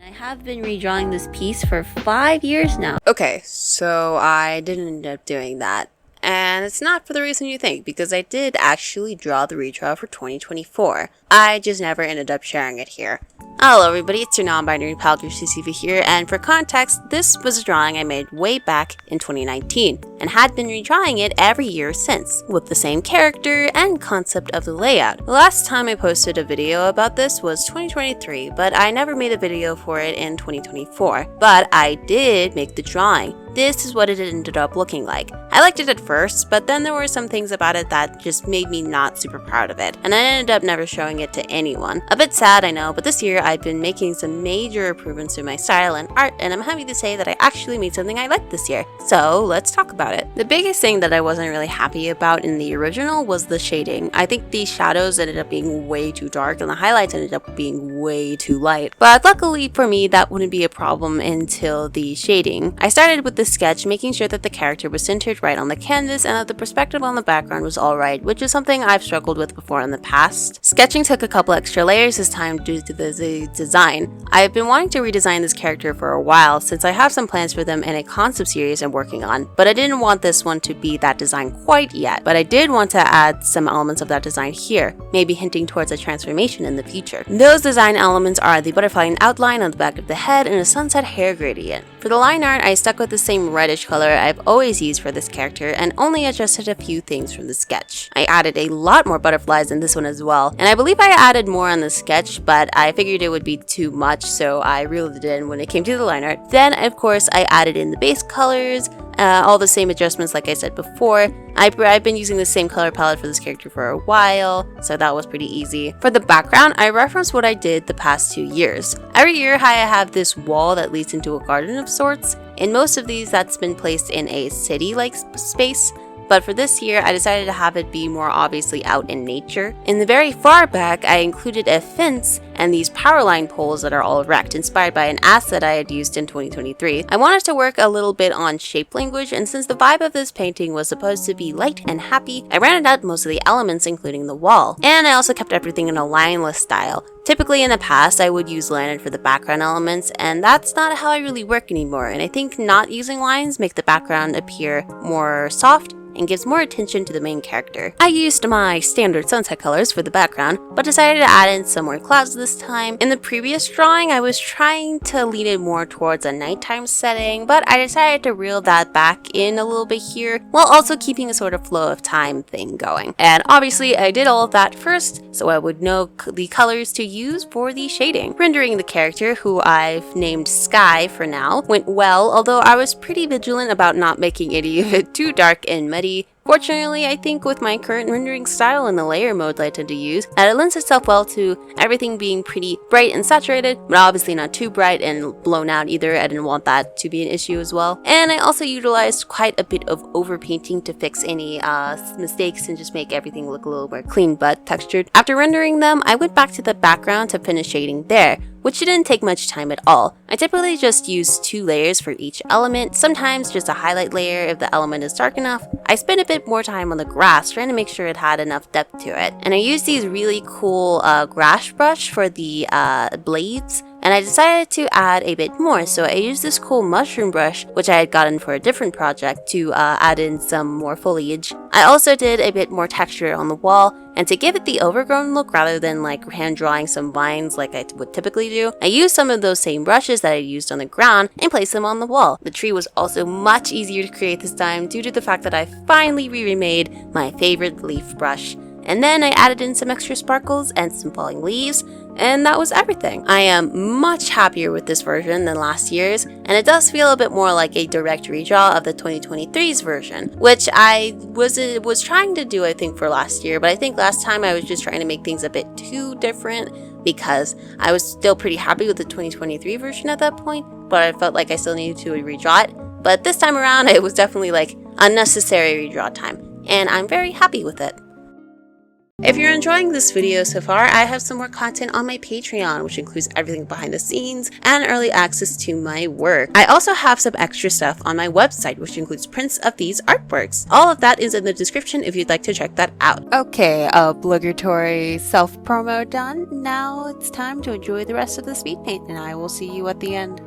I have been redrawing this piece for 5 years now. Okay, so I didn't end up doing that. And it's not for the reason you think, because I did actually draw the redraw for 2024. I just never ended up sharing it here. Hello everybody, it's your non-binary pal CCV here, and for context, this was a drawing I made way back in 2019, and had been redrawing it every year since, with the same character and concept of the layout. The last time I posted a video about this was 2023, but I never made a video for it in 2024. But I did make the drawing. This is what it ended up looking like. I liked it at first, but then there were some things about it that just made me not super proud of it, and I ended up never showing it to anyone. A bit sad, I know, but this year I've been making some major improvements to my style and art, and I'm happy to say that I actually made something I liked this year. So let's talk about it. The biggest thing that I wasn't really happy about in the original was the shading. I think the shadows ended up being way too dark and the highlights ended up being way too light. But luckily for me, that wouldn't be a problem until the shading. I started with the sketch, making sure that the character was centered right on the canvas and that the perspective on the background was alright, which is something I've struggled with before in the past. Sketching took a couple extra layers this time due to the design. I've been wanting to redesign this character for a while since I have some plans for them in a concept series I'm working on, but I didn't want this one to be that design quite yet, but I did want to add some elements of that design here, maybe hinting towards a transformation in the future. Those design elements are the butterfly outline on the back of the head and a sunset hair gradient. For the line art, I stuck with the same reddish color I've always used for this character and only adjusted a few things from the sketch. I added a lot more butterflies in this one as well, and I believe I added more on the sketch, but I figured it would be too much, so I reeled it in when it came to the line art. Then, of course, I added in the base colors, all the same adjustments like I said before. I've been using the same color palette for this character for a while, so that was pretty easy. For the background, I referenced what I did the past 2 years. Every year I have this wall that leads into a garden of sorts. In most of these, that's been placed in a city-like space. But for this year, I decided to have it be more obviously out in nature. In the very far back, I included a fence and these power line poles that are all erect, inspired by an asset I had used in 2023. I wanted to work a little bit on shape language, and since the vibe of this painting was supposed to be light and happy, I rounded out most of the elements, including the wall. And I also kept everything in a lineless style. Typically in the past, I would use line art for the background elements, and that's not how I really work anymore, and I think not using lines make the background appear more soft and gives more attention to the main character. I used my standard sunset colors for the background, but decided to add in some more clouds this time. In the previous drawing, I was trying to lean it more towards a nighttime setting, but I decided to reel that back in a little bit here, while also keeping a sort of flow of time thing going. And obviously, I did all of that first, so I would know the colors to use for the shading. Rendering the character, who I've named Sky for now, went well, although I was pretty vigilant about not making any of it too dark and muddy. Fortunately, I think with my current rendering style and the layer modes I tend to use, that it lends itself well to everything being pretty bright and saturated, but obviously not too bright and blown out either. I didn't want that to be an issue as well. And I also utilized quite a bit of overpainting to fix any mistakes and just make everything look a little more clean but textured. After rendering them, I went back to the background to finish shading there, which didn't take much time at all. I typically just use 2 layers for each element, sometimes just a highlight layer if the element is dark enough. I spent a bit more time on the grass trying to make sure it had enough depth to it. And I used these really cool grass brush for the blades, and I decided to add a bit more, so I used this cool mushroom brush, which I had gotten for a different project, to add in some more foliage. I also did a bit more texture on the wall, and to give it the overgrown look rather than like hand drawing some vines like I would typically do, I used some of those same brushes that I used on the ground and placed them on the wall. The tree was also much easier to create this time due to the fact that I finally remade my favorite leaf brush. And then I added in some extra sparkles and some falling leaves, and that was everything. I am much happier with this version than last year's, and it does feel a bit more like a direct redraw of the 2023's version, which I was trying to do, I think, for last year, but I think last time I was just trying to make things a bit too different because I was still pretty happy with the 2023 version at that point, but I felt like I still needed to redraw it. But this time around, it was definitely like unnecessary redraw time, and I'm very happy with it. If you're enjoying this video so far, I have some more content on my Patreon, which includes everything behind the scenes and early access to my work. I also have some extra stuff on my website, which includes prints of these artworks. All of that is in the description if you'd like to check that out. Okay, obligatory self-promo done. Now it's time to enjoy the rest of the speed paint, and I will see you at the end.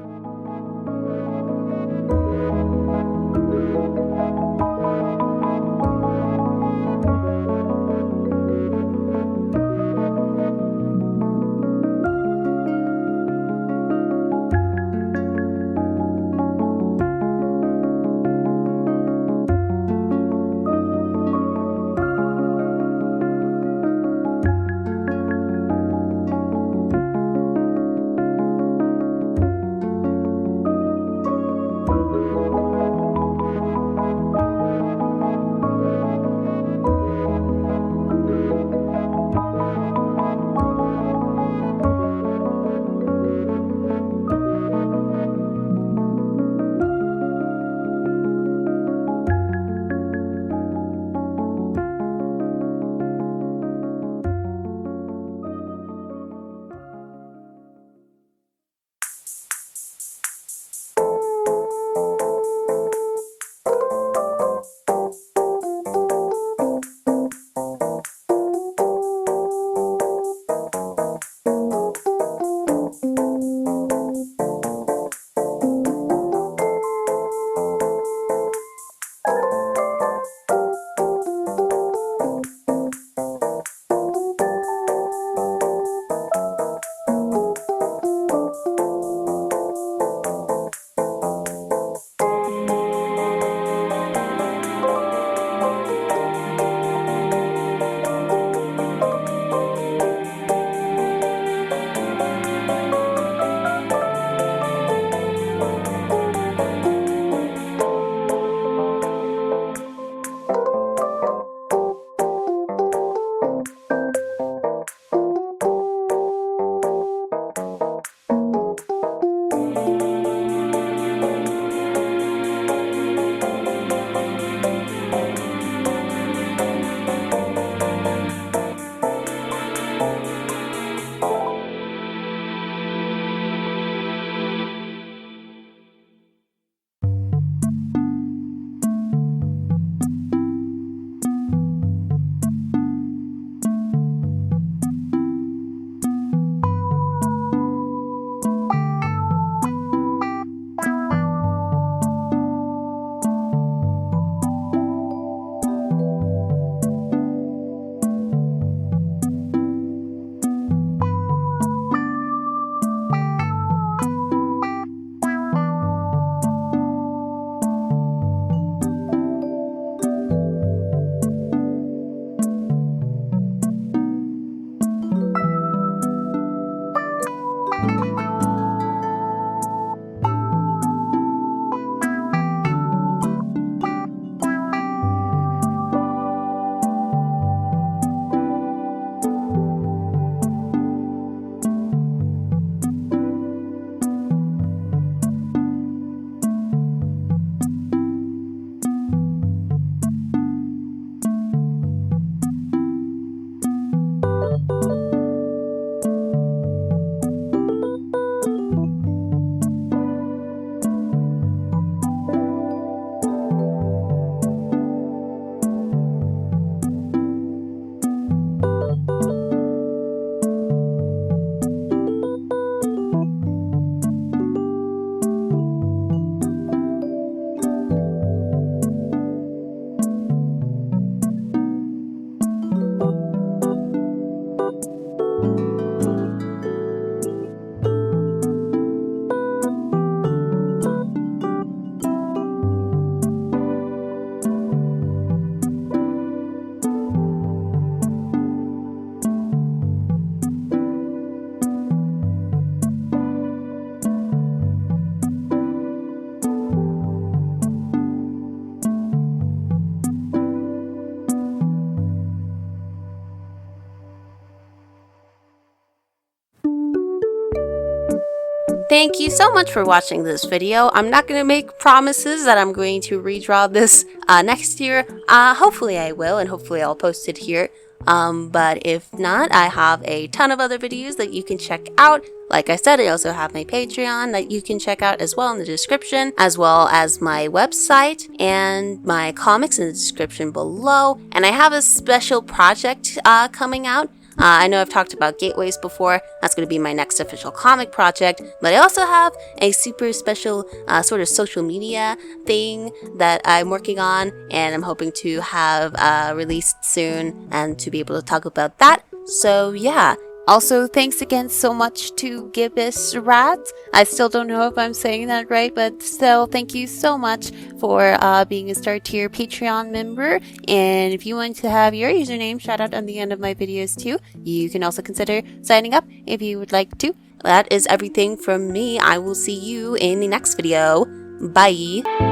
Thank you so much for watching this video. I'm not going to make promises that I'm going to redraw this next year. Hopefully I will, and hopefully I'll post it here. But if not, I have a ton of other videos that you can check out. Like I said, I also have my Patreon that you can check out as well in the description, as well as my website and my comics in the description below. And I have a special project coming out. I know I've talked about Gateways before. That's going to be my next official comic project. But I also have a super special sort of social media thing that I'm working on, and I'm hoping to have released soon and to be able to talk about that. So yeah. Also, thanks again so much to Gibbous Rat. I still don't know if I'm saying that right, but still, thank you so much for being a Star Tier Patreon member. And if you want to have your username shout out on the end of my videos too, you can also consider signing up if you would like to. That is everything from me. I will see you in the next video. Bye!